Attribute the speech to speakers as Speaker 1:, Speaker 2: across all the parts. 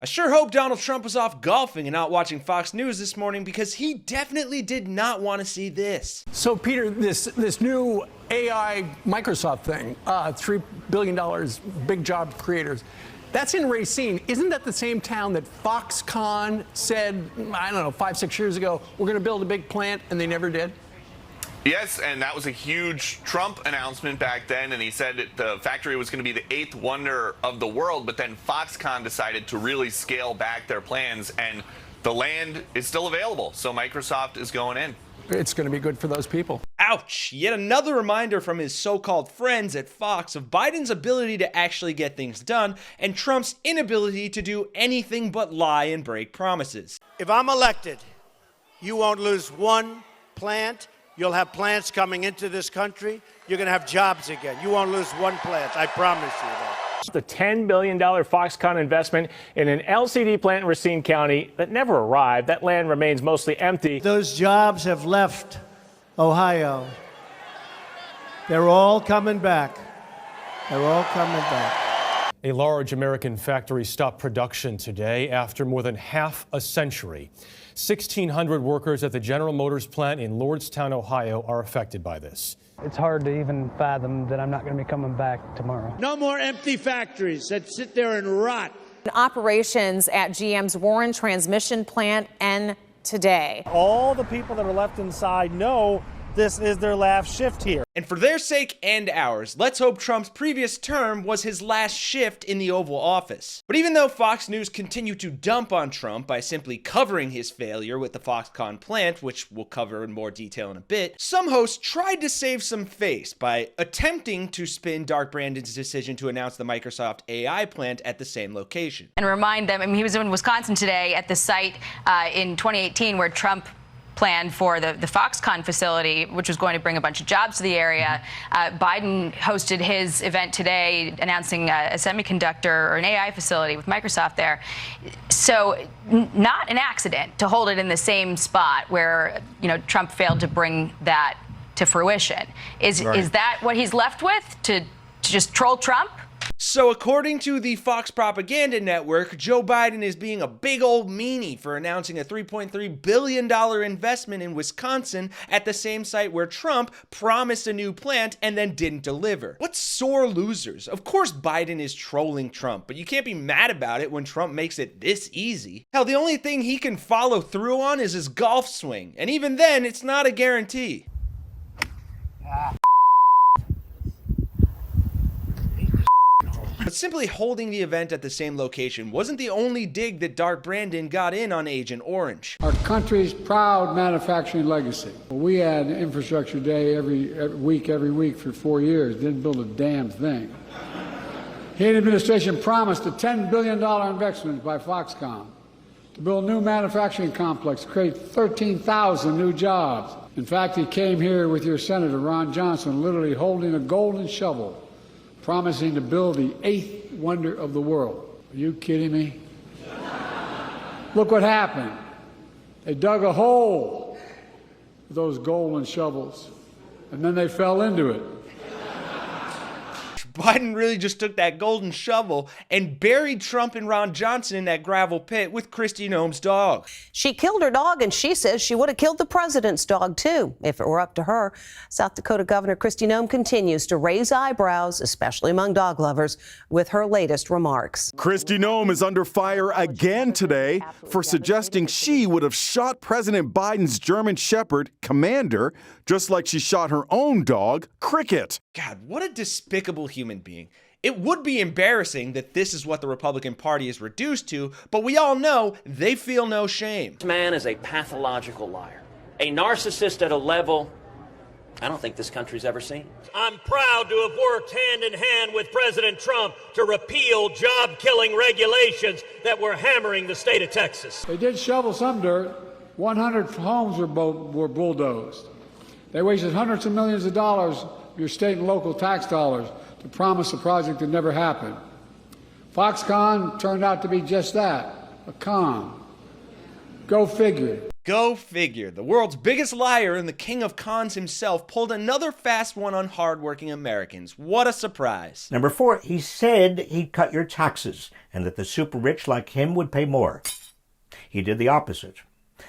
Speaker 1: I sure hope Donald Trump was off golfing and not watching Fox News this morning, because he definitely did not want to see this.
Speaker 2: So, Peter, this new AI Microsoft thing, $3 billion, big job creators, that's in Racine. Isn't that the same town that Foxconn said, I don't know, 5-6 years ago, we're going to build a big plant, and they never did?
Speaker 3: Yes, and that was a huge Trump announcement back then, and he said that the factory was going to be the 8th wonder of the world, but then Foxconn decided to really scale back their plans, and the land is still available, so Microsoft is going in.
Speaker 2: It's going to be good for those people.
Speaker 1: Ouch! Yet another reminder from his so-called friends at Fox of Biden's ability to actually get things done, and Trump's inability to do anything but lie and break promises.
Speaker 4: If I'm elected, you won't lose one plant. You'll have plants coming into this country. You're going to have jobs again. You won't lose one plant. I promise you that.
Speaker 5: The $10 billion Foxconn investment in an LCD plant in Racine County that never arrived. That land remains mostly empty.
Speaker 4: Those jobs have left Ohio. They're all coming back. They're all coming back.
Speaker 6: A large American factory stopped production today after more than half a century. 1,600 workers at the General Motors plant in Lordstown, Ohio, are affected by this.
Speaker 7: It's hard to even fathom that I'm not going to be coming back tomorrow.
Speaker 4: No more empty factories that sit there and rot.
Speaker 8: Operations at GM's Warren transmission plant end today.
Speaker 9: All the people that are left inside know this is their last shift here.
Speaker 1: And for their sake and ours, let's hope Trump's previous term was his last shift in the Oval Office. But even though Fox News continued to dump on Trump by simply covering his failure with the Foxconn plant, which we'll cover in more detail in a bit, some hosts tried to save some face by attempting to spin Dark Brandon's decision to announce the Microsoft AI plant at the same location.
Speaker 10: And remind them, I mean, he was in Wisconsin today at the site in 2018 where Trump planned for the Foxconn facility, which was going to bring a bunch of jobs to the area. Biden hosted his event today announcing a semiconductor or an AI facility with Microsoft there. So not an accident to hold it in the same spot where, you know, Trump failed to bring that to fruition. Is that what he's left with, to just troll Trump?
Speaker 1: So according to the Fox Propaganda Network, Joe Biden is being a big old meanie for announcing a $3.3 billion investment in Wisconsin at the same site where Trump promised a new plant and then didn't deliver. What sore losers. Of course Biden is trolling Trump, but you can't be mad about it when Trump makes it this easy. Hell, the only thing he can follow through on is his golf swing, and even then, it's not a guarantee. But simply holding the event at the same location wasn't the only dig that Dark Brandon got in on Agent Orange.
Speaker 11: Our country's proud manufacturing legacy. We had infrastructure day every week for 4 years, didn't build a damn thing. He and the administration promised a $10 billion investment by Foxconn to build a new manufacturing complex, create 13,000 new jobs. In fact, he came here with your Senator, Ron Johnson, literally holding a golden shovel, promising to build the 8th wonder of the world. Are you kidding me? Look what happened. They dug a hole with those golden shovels, and then they fell into it.
Speaker 1: Biden really just took that golden shovel and buried Trump and Ron Johnson in that gravel pit with Kristi Noem's dog.
Speaker 12: She killed her dog, and she says she would have killed the president's dog, too, if it were up to her. South Dakota Governor Kristi Noem continues to raise eyebrows, especially among dog lovers, with her latest remarks.
Speaker 13: Kristi Noem is under fire again today for suggesting she would have shot President Biden's German Shepherd, Commander, just like she shot her own dog, Cricket.
Speaker 1: God, what a despicable human being. It would be embarrassing that this is what the Republican Party is reduced to, but we all know they feel no shame.
Speaker 14: This man is a pathological liar, a narcissist at a level I don't think this country's ever seen.
Speaker 15: I'm proud to have worked hand in hand with President Trump to repeal job-killing regulations that were hammering the state of Texas.
Speaker 11: They did shovel some dirt. 100 homes were bulldozed. They wasted hundreds of millions of dollars of your state and local tax dollars to promise a project that never happened. Foxconn turned out to be just that, a con. Go figure.
Speaker 1: Go figure. The world's biggest liar and the king of cons himself pulled another fast one on hardworking Americans. What a surprise.
Speaker 16: Number 4, he said he'd cut your taxes and that the super rich like him would pay more. He did the opposite.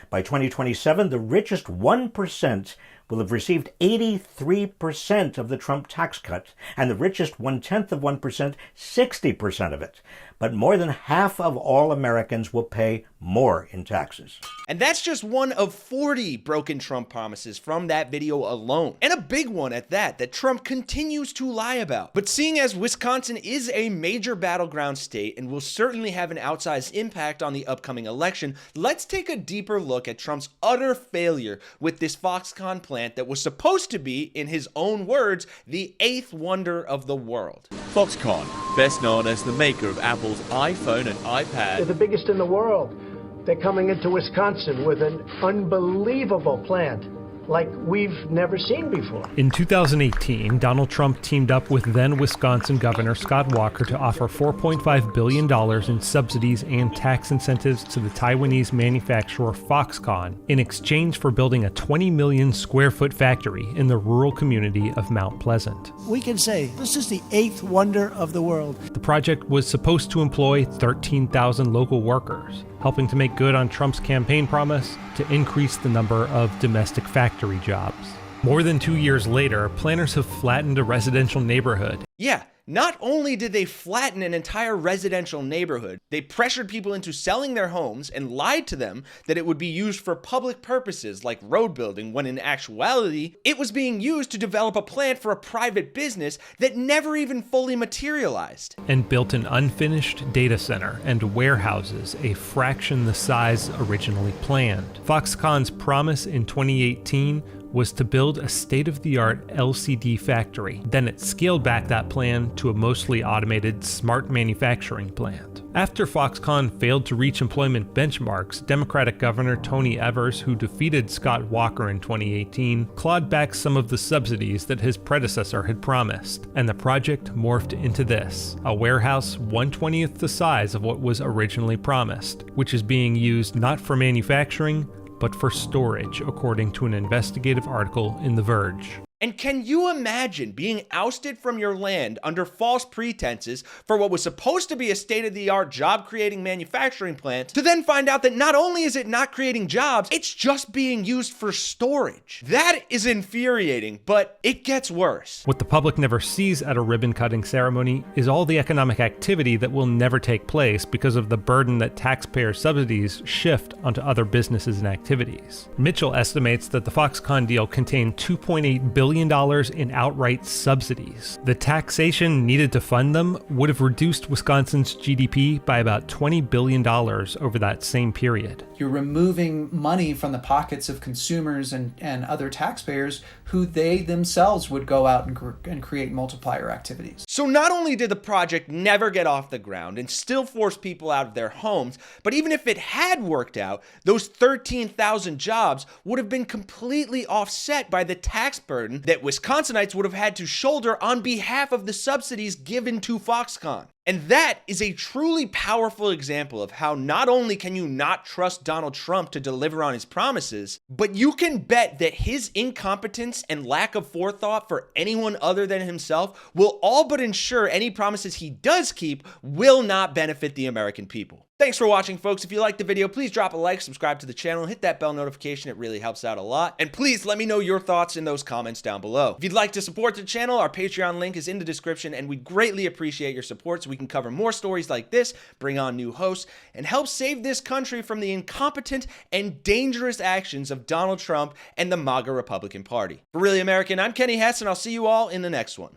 Speaker 16: By 2027, the richest 1% will have received 83% of the Trump tax cut, and the richest 0.1%, 60% of it. But more than half of all Americans will pay more in taxes.
Speaker 1: And that's just one of 40 broken Trump promises from that video alone. And a big one at that Trump continues to lie about. But seeing as Wisconsin is a major battleground state and will certainly have an outsized impact on the upcoming election, let's take a deeper look at Trump's utter failure with this Foxconn plant that was supposed to be, in his own words, the 8th wonder of the world.
Speaker 17: Foxconn, best known as the maker of Apple's iPhone and iPad.
Speaker 18: They're the biggest in the world. They're coming into Wisconsin with an unbelievable plant like we've never seen before.
Speaker 19: In 2018, Donald Trump teamed up with then Wisconsin Governor Scott Walker to offer $4.5 billion in subsidies and tax incentives to the Taiwanese manufacturer Foxconn in exchange for building a 20 million square foot factory in the rural community of Mount Pleasant.
Speaker 20: We can say this is the 8th wonder of the world.
Speaker 19: The project was supposed to employ 13,000 local workers, helping to make good on Trump's campaign promise to increase the number of domestic factory jobs. More than 2 years later, planners have flattened a residential neighborhood.
Speaker 1: Yeah, not only did they flatten an entire residential neighborhood, they pressured people into selling their homes and lied to them that it would be used for public purposes like road building, when in actuality, it was being used to develop a plant for a private business that never even fully materialized.
Speaker 19: And built an unfinished data center and warehouses a fraction the size originally planned. Foxconn's promise in 2018 was to build a state-of-the-art LCD factory. Then it scaled back that plan to a mostly automated smart manufacturing plant. After Foxconn failed to reach employment benchmarks, Democratic Governor Tony Evers, who defeated Scott Walker in 2018, clawed back some of the subsidies that his predecessor had promised, and the project morphed into this, a warehouse 1/20th the size of what was originally promised, which is being used not for manufacturing, but for storage, according to an investigative article in The Verge.
Speaker 1: And can you imagine being ousted from your land under false pretenses for what was supposed to be a state-of-the-art job-creating manufacturing plant, to then find out that not only is it not creating jobs, it's just being used for storage? That is infuriating, but it gets worse.
Speaker 19: What the public never sees at a ribbon-cutting ceremony is all the economic activity that will never take place because of the burden that taxpayer subsidies shift onto other businesses and activities. Mitchell estimates that the Foxconn deal contained $2.8 billion in outright subsidies. The taxation needed to fund them would have reduced Wisconsin's GDP by about $20 billion over that same period.
Speaker 21: You're removing money from the pockets of consumers and other taxpayers who they themselves would go out and create multiplier activities.
Speaker 1: So not only did the project never get off the ground and still force people out of their homes, but even if it had worked out, those 13,000 jobs would have been completely offset by the tax burden that Wisconsinites would have had to shoulder on behalf of the subsidies given to Foxconn. And that is a truly powerful example of how not only can you not trust Donald Trump to deliver on his promises, but you can bet that his incompetence and lack of forethought for anyone other than himself will all but ensure any promises he does keep will not benefit the American people. Thanks for watching, folks. If you liked the video, please drop a like, subscribe to the channel, hit that bell notification. It really helps out a lot. And please let me know your thoughts in those comments down below. If you'd like to support the channel, our Patreon link is in the description, and we'd greatly appreciate your support so we can cover more stories like this, bring on new hosts, and help save this country from the incompetent and dangerous actions of Donald Trump and the MAGA Republican Party. For Really American, I'm Kenny Hesse, and I'll see you all in the next one.